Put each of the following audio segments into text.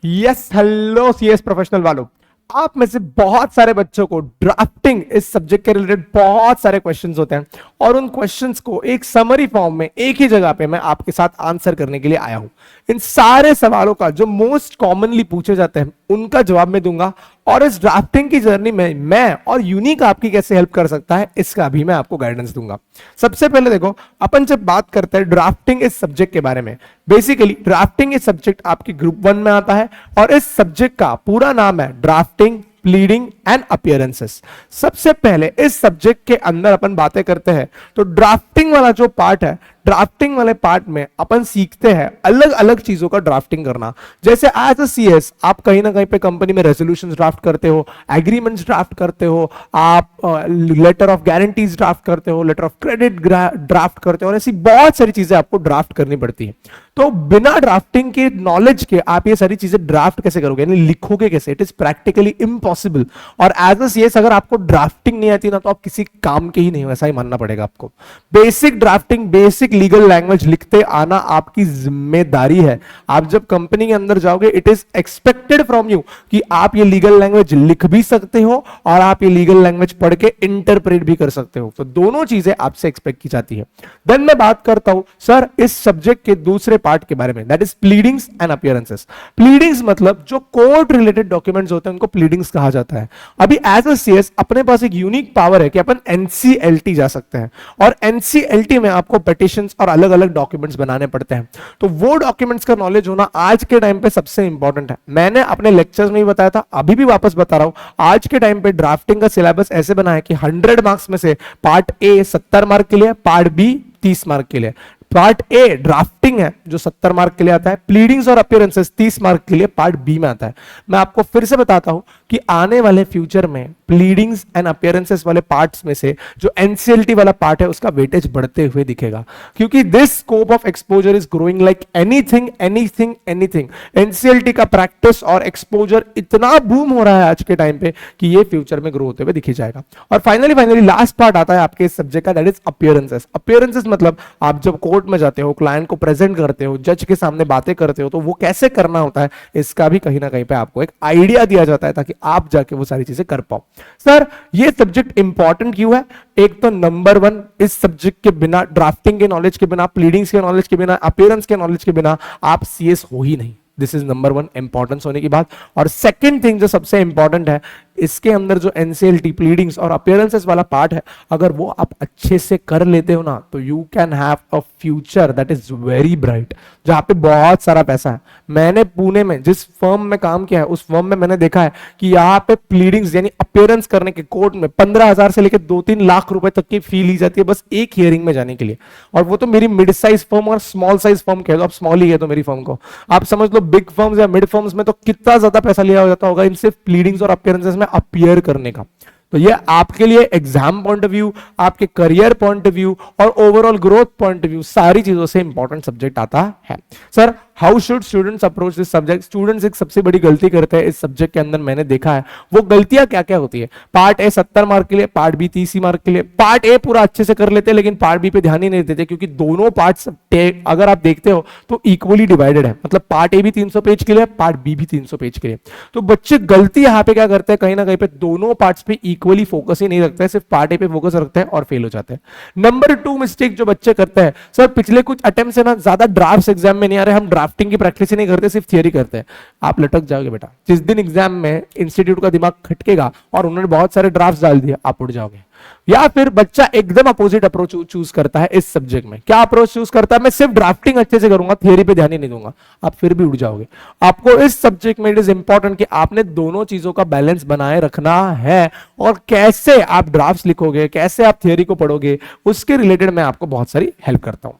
Yes, hello CS professional वालों, आप में से बहुत सारे बच्चों को ड्राफ्टिंग इस सब्जेक्ट के रिलेटेड बहुत सारे क्वेश्चंस होते हैं और उन क्वेश्चंस को एक समरी फॉर्म में एक ही जगह पे मैं आपके साथ आंसर करने के लिए आया हूं। इन सारे सवालों का जो मोस्ट कॉमनली पूछे जाते हैं उनका जवाब मैं दूंगा और इस ड्राफ्टिंग की जर्नी में मैं और यूनिक आपकी कैसे हेल्प कर सकता है इसका भी मैं आपको गाइडेंस दूंगा। सबसे पहले देखो, अपन जब बात करते हैं ड्राफ्टिंग इस सब्जेक्ट के बारे में, बेसिकली ड्राफ्टिंग इस सब्जेक्ट आपकी ग्रुप 1 में आता है और इस सब्जेक्ट का पूरा नाम है ड्राफ्टिंग, प्लीडिंग एंड अपीयरेंसेस। सबसे पहले इस सब्जेक्ट के अंदर अपन बातें करते हैं तो ड्राफ्टिंग वाला जो पार्ट है, ड्राफ्टिंग वाले पार्ट में अपन सीखते हैं अलग अलग चीजों का ड्राफ्टिंग करना। जैसे एज अ सीएस आप कहीं ना कहीं पे कंपनी में रेजोल्यूशंस ड्राफ्ट करते हो, एग्रीमेंट्स ड्राफ्ट करते हो, आप लेटर ऑफ गारंटीज ड्राफ्ट करते हो, लेटर ऑफ क्रेडिट ड्राफ्ट करते हो और ऐसी बहुत सारी चीजें आपको ड्राफ्ट करनी पड़ती है। तो बिना ड्राफ्टिंग के नॉलेज के आप ये सारी चीजें ड्राफ्ट कैसे करोगे, यानी लिखोगे कैसे? It is practically impossible. और एज अ सीएस अगर आपको ड्राफ्टिंग नहीं आती ना तो आप किसी काम के ही नहीं हो, ऐसा ही मानना पड़ेगा आपको। Basic drafting, basic legal language लिखते आना आपकी जिम्मेदारी है। आप जब कंपनी के अंदर जाओगे it is expected from you कि आप ये लीगल लैंग्वेज लिख भी सकते हो और आप ये लीगल लैंग्वेज पढ़ के इंटरप्रेट भी कर सकते हो। तो दोनों चीजें आपसे एक्सपेक्ट की जाती है। देन मैं बात करता हूं सर इस सब्जेक्ट के दूसरे पार्ट के बारे में, that is pleadings and appearances. Pleadings मतलब जो कोर्ट रिलेटेड डॉक्यूमेंट्स होते हैं उनको प्लीडिंग्स कहा जाता है। अभी एज अ सीएस अपने पास एक यूनिक पावर है कि अपन एनसीएलटी जा सकते हैं और एनसीएलटी में आपको पिटीशंस और अलग अलग डॉक्यूमेंट्स बनाने पड़ते हैं। तो वो डॉक्यूमेंट्स का नॉलेज होना आज के टाइम पे सबसे इंपॉर्टेंट है। मैंने अपने लेक्चर्स में ही बताया था, अभी भी वापस बता रहा हूं, आज के टाइम पे ड्राफ्टिंग का सिलेबस ऐसे बना है कि 100 मार्क्स में से पार्ट ए 70 मार्क के लिए, पार्ट बी 30 मार्क के लिए। पार्ट ए ड्राफ्टिंग है जो 70 मार्क के लिए आता है, प्लीडिंग्स और अपीयरेंसेस 30 मार्क के लिए पार्ट बी में आता है। मैं आपको फिर से बताता हूं कि आने वाले फ्यूचर में प्लीडिंग्स एंड अपीयरेंसेस वाले पार्ट्स में से जो एनसीएलटी वाला पार्ट है उसका वेटेज बढ़ते हुए दिखेगा, क्योंकि this scope of exposure is growing like anything anything anything. NCLT का प्रैक्टिस और एक्सपोजर इतना बूम हो रहा है आज के टाइम पे कि ये फ्यूचर में ग्रो होते हुए दिखी जाएगा। और फाइनली लास्ट पार्ट आता है आपके इस सब्जेक्ट का, दैट इज अपीयरेंसेस। अपीयरेंसेस मतलब आप जब कोर्ट में जाते हो, क्लाइंट को प्रेजेंट करते हो, जज के सामने बातें करते हो, तो वो कैसे करना होता है इसका भी कहीं ना कहीं पे आपको एक आइडिया दिया जाता है ताकि आप जाके वो सारी चीजें कर पाओ। सर ये सब्जेक्ट इंपॉर्टेंट क्यों है? एक तो नंबर 1, इस सब्जेक्ट के बिना, ड्राफ्टिंग के नॉलेज के बिना, प्लीडिंग्स के नॉलेज के बिना, अपीयरेंस के नॉलेज के बिना आप सीएस हो ही नहीं। दिस इज नंबर 1 इंपॉर्टेंस होने की बात। और सेकंड थिंग जो सबसे इंपॉर्टेंट है, इसके अंदर जो एनसीएलटी, प्लीडिंग्स और अपीयरेंसेस वाला पार्ट है, अगर वो आप अच्छे से कर लेते हो ना तो you can have a future that is very bright, जहां पे बहुत सारा पैसा है। मैंने पुणे में जिस फर्म में काम किया है उस फर्म में मैंने देखा है कि यहाँ पे प्लीडिंग्स यानी अपीयरेंस करने के कोर्ट में 15,000 से लेकर 2-3 लाख रुपए तक की फी ली जाती है बस एक हियरिंग में जाने के लिए। और वो तो मेरी मिड साइज फर्म और स्मॉल साइज फर्म कह दो, आप स्मॉल ही है तो मेरी फर्म को आप समझ लो। बिग फर्म्स या मिड फर्म्स में तो कितना ज्यादा पैसा लिया जाता होगा इन सिर्फ प्लीडिंग्स और अपीयरेंसेस में अपीयर करने का। तो ये आपके लिए एग्जाम पॉइंट ऑफ व्यू, आपके करियर पॉइंट ऑफ व्यू और overall growth point of view सारी चीजों से इंपॉर्टेंट सब्जेक्ट आता है। Sir how should students approach this subject? Students एक सबसे बड़ी गलती करते हैं इस सब्जेक्ट के अंदर, मैंने देखा है। वो गलतियां क्या क्या होती है? पार्ट ए 70 मार्क के लिए, पार्ट बी 30 मार्क के लिए। पार्ट ए पूरा अच्छे से कर लेते हैं लेकिन पार्ट बी पे ध्यान ही नहीं देते, क्योंकि दोनों पार्ट्स अगर आप देखते हो तो इक्वली डिवाइडेड है। मतलब पार्ट ए भी 300 पेज के लिए, पार्ट बी भी 300 पेज के लिए। तो बच्चे गलती यहां पे क्या करते हैं, कहीं ना कहीं पे दोनों पार्ट्स पे इक्वली फोकस ही नहीं रखते हैं, सिर्फ पार्ट ए पे फोकस रखते हैं और फेल हो जाते हैं। नंबर 2 मिस्टेक जो बच्चे करते हैं, सर पिछले कुछ अटेम्प्ट से ना ज्यादा ड्राफ्ट एग्जाम में नहीं आ रहे, हम ड्राफ्टिंग की प्रैक्टिस ही नहीं करते, सिर्फ थियरी करते हैं। आप लटक जाओगे बेटा। जिस दिन एग्जाम में इंस्टीट्यूट का दिमाग खटकेगा और उन्होंने बहुत सारे ड्राफ्ट डाल दिए, आप उड़ जाओगे। या फिर बच्चा एकदम अपोजिट अप्रोच चूज करता है इस सब्जेक्ट में। क्या अप्रोच चूज करता है? मैं सिर्फ ड्राफ्टिंग अच्छे से करूंगा, थियरी पे ध्यान ही नहीं दूंगा। आप फिर भी उड़ जाओगे। आपको इस सब्जेक्ट में इट इज इंपॉर्टेंट कि आपने दोनों चीजों का बैलेंस बनाए रखना है। और कैसे आप ड्राफ्ट्स लिखोगे, कैसे आप थियरी को पढ़ोगे, उसके रिलेटेड मैं आपको बहुत सारी हेल्प करता हूं।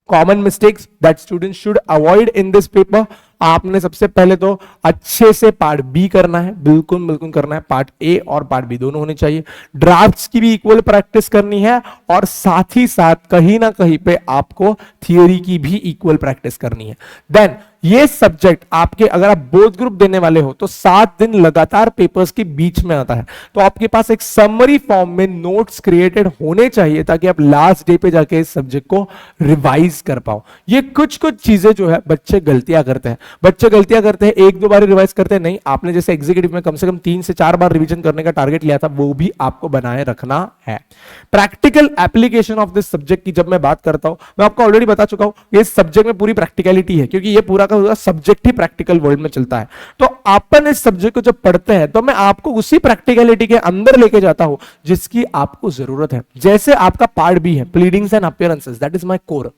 Common mistakes that students should avoid in this paper, आपने सबसे पहले तो अच्छे से पार्ट बी करना है, बिल्कुल बिल्कुल करना है। पार्ट ए और पार्ट बी दोनों होने चाहिए। ड्राफ्ट्स की भी इक्वल प्रैक्टिस करनी है और साथ ही साथ कहीं ना कहीं पे आपको थियरी की भी इक्वल प्रैक्टिस करनी है। देन ये सब्जेक्ट आपके, अगर आप बोथ ग्रुप देने वाले हो तो 7 दिन लगातार पेपर्स के बीच में आता है, तो आपके पास एक समरी फॉर्म में नोट्स क्रिएटेड होने चाहिए ताकि आप लास्ट डे पे जाके इस सब्जेक्ट को रिवाइज कर पाओ। ये कुछ कुछ चीजें जो है बच्चे गलतियां करते हैं। बच्चे गलतियां करते हैं, एक दो बार रिवाइज करते हैं, नहीं, आपने जैसे एग्जीक्यूटिव में कम से कम 3 से 4 बार रिवीजन करने का टारगेट लिया था, वो भी आपको बनाए रखना है। Practical application of this subject की जब मैं बात करता हूं, मैं आपको ऑलरेडी बता चुका हूं, इस सब्जेक्ट में पूरी प्रैक्टिकलिटी है, क्योंकि ये पूरा का पूरा सब्जेक्ट ही प्रैक्टिकल वर्ल्ड में चलता है। तो अपन इस सब्जेक्ट को जब पढ़ते हैं तो मैं आपको उसी प्रैक्टिकलिटी के अंदर लेके जाता हूं जिसकी आपको जरूरत है। जैसे आपका पार्ट बी है, pleadings and appearances, that is my core,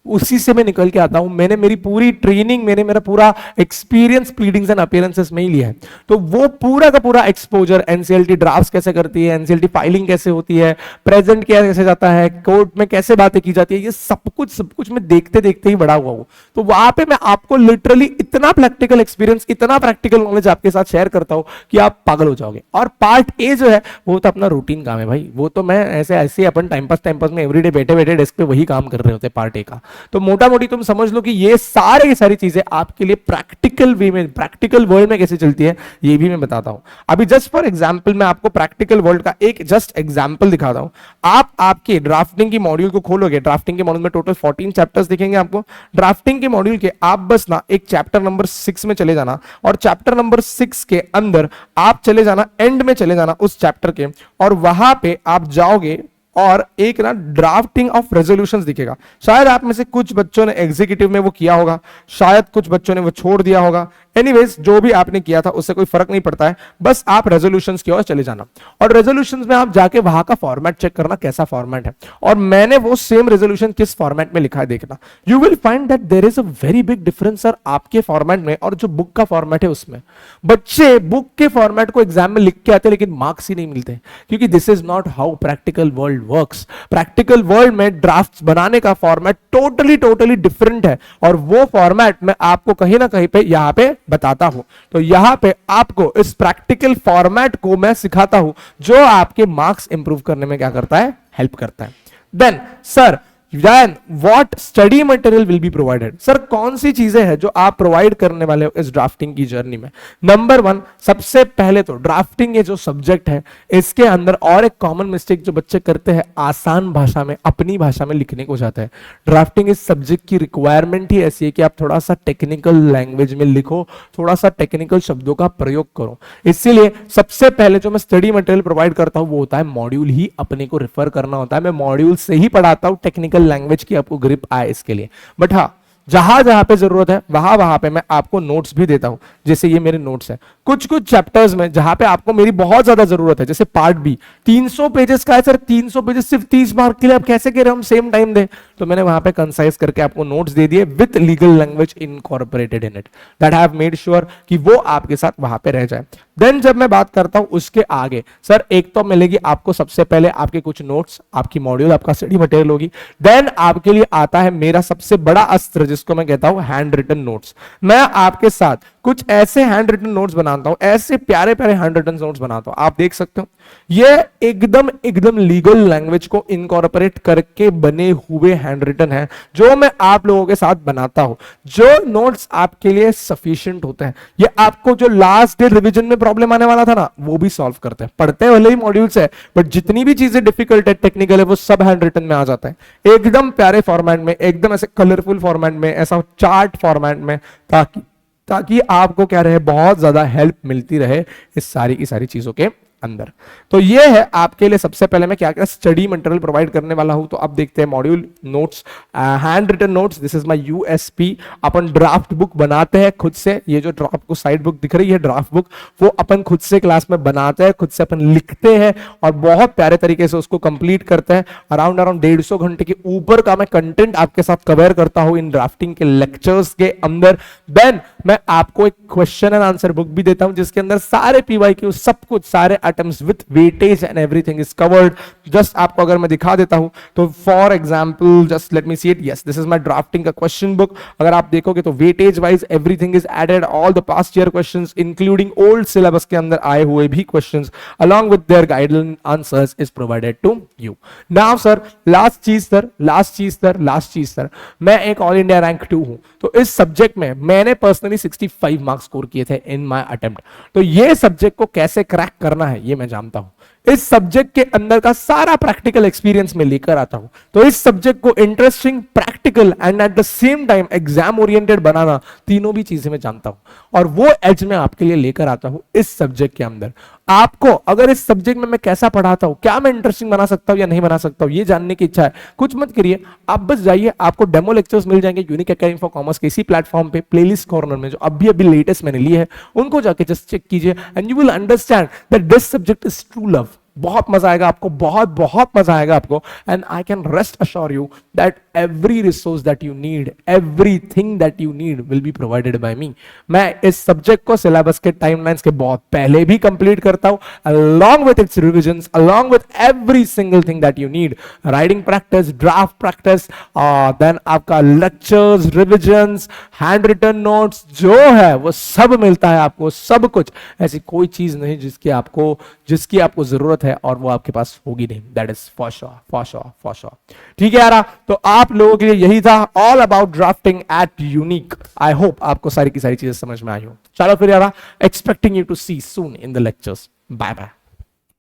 उसी से मैं निकल के आता हूं। मैंने मेरी पूरी ट्रेनिंग, मैंने मेरा पूरा एक्सपीरियंस प्लीडिंग्स एंड अपीयरेंसेस में ही लिया है। तो वो पूरा का पूरा एक्सपोजर, एनसीएलटी ड्राफ्ट्स कैसे करती है, एनसीएलटी फाइलिंग कैसे होती है, प्रेजेंट कैसे जाता है, कोर्ट में कैसे बातें की जाती है, ये सब कुछ मैं देखते देखते ही बड़ा हुआ हूं। तो वहां पे मैं आपको लिटरली इतना प्रैक्टिकल एक्सपीरियंस, इतना प्रैक्टिकल नॉलेज आपके साथ शेयर करता हूं कि आप पागल हो जाओगे। और पार्ट ए जो है वो तो अपना रूटीन काम है भाई, वो तो मैं ऐसे अपन टाइम पास में एवरीडे बैठे बैठे डेस्क पे वही काम कर रहे होते पार्ट ए का। तो मोटा मोटी तुम समझ लो कि ये सारी चीजें आपके लिए प्रैक्टिकल वे में, प्रैक्टिकल वर्ल्ड में कैसे चलती है ये भी मैं बताता हूं। अभी जस्ट फॉर एग्जांपल मैं आपको प्रैक्टिकल वर्ल्ड का एक जस्ट एग्जांपल दिखाता हूं। आप आपके ड्राफ्टिंग की मॉड्यूल को खोलोगे, ड्राफ्टिंग के मॉड्यूल में टोटल 14 चैप्टर्स दिखेंगे आपको। ड्राफ्टिंग के मॉड्यूल के आप बस ना एक चैप्टर नंबर 6 में चले जाना, और चैप्टर नंबर 6 के अंदर आप चले जाना, एंड में चले जाना उस चैप्टर के, और वहां पे आप जाओगे और एक ना ड्राफ्टिंग ऑफ रेजोल्यूशंस दिखेगा। शायद आप में से कुछ बच्चों ने एग्जीक्यूटिव में वो किया होगा, शायद कुछ बच्चों ने वो छोड़ दिया होगा। एनीवेज, जो भी आपने किया था उससे कोई फर्क नहीं पड़ता है, बस आप रेजोल्यूशंस की ओर चले जाना, और रेजोल्यूशंस में आप जाके वहां का फॉर्मेट चेक करना कैसा फॉर्मेट है, और मैंने वो सेम रेजोल्यूशन किस फॉर्मेट में लिखा है देखना। You will find that there is a very big difference sir आपके फॉर्मेट में और जो बुक का फॉर्मेट है उसमें। बच्चे बुक के फॉर्मेट को एग्जाम में लिख के आते हैं लेकिन मार्क्स ही नहीं मिलते, क्योंकि this is not how practical world works. Practical world में ड्राफ्ट्स बनाने का फॉर्मेट टोटली डिफरेंट है, और वो फॉर्मेट मैं आपको कहीं ना कहीं पे यहां पे बताता हूं। तो यहां पे आपको इस प्रैक्टिकल फॉर्मेट को मैं सिखाता हूं जो आपके मार्क्स इंप्रूव करने में क्या करता है, हेल्प करता है। Then sir, Then what study material will be provided? Sir कौन सी चीजें हैं जो आप प्रोवाइड करने वाले हो इस ड्राफ्टिंग की जर्नी में? नंबर 1, सबसे पहले तो ड्राफ्टिंग ये जो सब्जेक्ट है इसके अंदर और एक कॉमन मिस्टेक जो बच्चे करते हैं, आसान भाषा में, अपनी भाषा में लिखने को जाता है। ड्राफ्टिंग इस सब्जेक्ट की रिक्वायरमेंट ही ऐसी है कि आप थोड़ा सा टेक्निकल लैंग्वेज में लिखो, थोड़ा सा टेक्निकल शब्दों का प्रयोग करो। इसीलिए सबसे पहले जो मैं स्टडी मटेरियल प्रोवाइड करता हूं वो होता है मॉड्यूल ही अपने को रेफर करना होता है। मैं मॉड्यूल से ही पढ़ाता हूं, टेक्निकल लैंग्वेज की आपको ग्रिप आए इसके लिए। बट हाँ, जहां जहां पे जरूरत है वहां पे मैं आपको नोट्स भी देता हूं। जैसे ये मेरे नोट्स हैं कुछ चैप्टर्स में जहां पे आपको मेरी बहुत ज्यादा जरूरत है, जैसे पार्ट बी 300 पेजेस का है सर, 300 पेजेस सिर्फ 30 मार्क के लिए, आप कैसे कह रहे हो हम सेम टाइम दे? तो मैंने वहां पे कंसाइज करके आपको नोट्स दे दिए with legal language incorporated in it, that I have made sure कि वो आपके साथ वहां पे रह जाए। देन जब मैं बात करता हूं उसके आगे, सर एक तो मिलेगी आपको सबसे पहले आपके कुछ नोट्स, आपकी मॉड्यूल, आपका स्टडी मटेरियल होगी। देन आपके लिए आता है मेरा सबसे बड़ा अस्त्र जिसको मैं कहता हूं हैंड रिटन नोट्स। मैं आपके साथ कुछ ऐसे हैंड रिटन नोट्स बनाता हूं, ऐसे प्यारे प्यारे हैंड रिटन नोट्स बनाता हूं, आप देख सकते हो ये एकदम लीगल लैंग्वेज को इनकॉर्पोरेट करके बने हुए हैंड रिटन है जो मैं आप लोगों के साथ बनाता हूं। जो नोट्स आपके लिए सफिशिएंट होते हैं, ये आपको जो लास्ट डे रिवीजन में प्रॉब्लम आने वाला था ना वो भी सॉल्व करते हैं। पढ़ते हैं भले ही मॉड्यूल्स है बट जितनी भी चीजें डिफिकल्ट है, टेक्निकल है, वो सब हैंड रिटन में आ जाता है, एकदम प्यारे फॉर्मेट में, एकदम ऐसे कलरफुल फॉर्मेट में, ऐसा चार्ट फॉर्मेट में, ताकि आपको क्या रहे, बहुत ज्यादा हेल्प मिलती रहे इस सारी की सारी चीजों के अंदर। तो ये है आपके लिए सबसे पहले मैं क्या क्या स्टडी मटेरियल प्रोवाइड करने वाला हूं। तो अब देखते हैं module notes, handwritten notes, this is my USP. अपन ड्राफ्ट बुक बनाते हैं खुद से, ये जो आपको साइड बुक दिख रही है ड्राफ्ट बुक, वो अपन खुद से क्लास में बनाते हैं, खुद से अपन लिखते हैं और बहुत प्यारे तरीके से उसको कंप्लीट करते हैं। अराउंड 150 घंटे के ऊपर का मैं कंटेंट आपके साथ कवर करता हूं इन ड्राफ्टिंग के लेक्चर्स के अंदर। देन मैं आपको एक क्वेश्चन एंड आंसर बुक भी देता हूं जिसके अंदर सारे पीवाईक्यू, सब कुछ, सारे items with weightage and everything is covered. Just आपको अगर मैं दिखा देता हूं तो for example just let me see it, yes this is my drafting का क्वेश्चन बुक। अगर आप देखोगे तो weightage wise everything is added, all the past year questions including old syllabus के अंदर आए हुए भी questions along with their guideline answers is provided to you. Now sir, last चीज सर, मैं एक ऑल इंडिया रैंक 2 हूं, तो इस सब्जेक्ट में मैंने पर्सनली 65 मार्क्स स्कोर किए थे इन माय अटेम्प्ट। तो ये सब्जेक्ट को कैसे क्रैक करना है ये मैं जानता हूं। इस सब्जेक्ट के अंदर का सारा प्रैक्टिकल एक्सपीरियंस में लेकर आता हूं। तो इस सब्जेक्ट को interesting, practical and at the same time exam oriented बनाना, तीनों भी चीजें मैं जानता हूं और वो एज मैं आपके लिए लेकर आता हूं इस सब्जेक्ट के अंदर। आपको अगर इस सब्जेक्ट में मैं कैसा पढ़ाता हूं, क्या मैं इंटरेस्टिंग बना सकता हूं या नहीं बना सकता हूं, ये जानने की इच्छा है, कुछ मत करिए, आप बस जाइए, आपको डेमो लेक्चर्स मिल जाएंगे यूनिक एकेडमी फॉर कॉमर्स के इसी प्लेटफॉर्म पे प्लेलिस्ट कॉर्नर में, जो अभी अभी लेटेस्ट मैंने ली है, उनको जाके जस्ट चेक कीजिए and you will understand that this subject is true love. बहुत मजा आएगा आपको, बहुत बहुत मजा आएगा आपको and I can rest assure you that every resource that you need, everything that you need will be provided by me. मैं इस सब्जेक्ट को सिलेबस के टाइमलाइंस के बहुत पहले भी कंप्लीट करता हूं, along with its revisions, along with every single thing that you need, writing practice, draft practice, then आपका lectures, revisions, handwritten notes, जो है वो सब मिलता है आपको, सब कुछ। ऐसी कोई चीज नहीं जिसकी आपको जरूरत है और वो आपके पास होगी नहीं, that is for sure, for sure, for sure. ठीक है यार, तो आप लोगों के लिए यही था, all about drafting at unique. I hope आपको सारी की सारी चीजें समझ में आई हो। चलो फिर यार, expecting you to see soon in the lectures. Bye bye.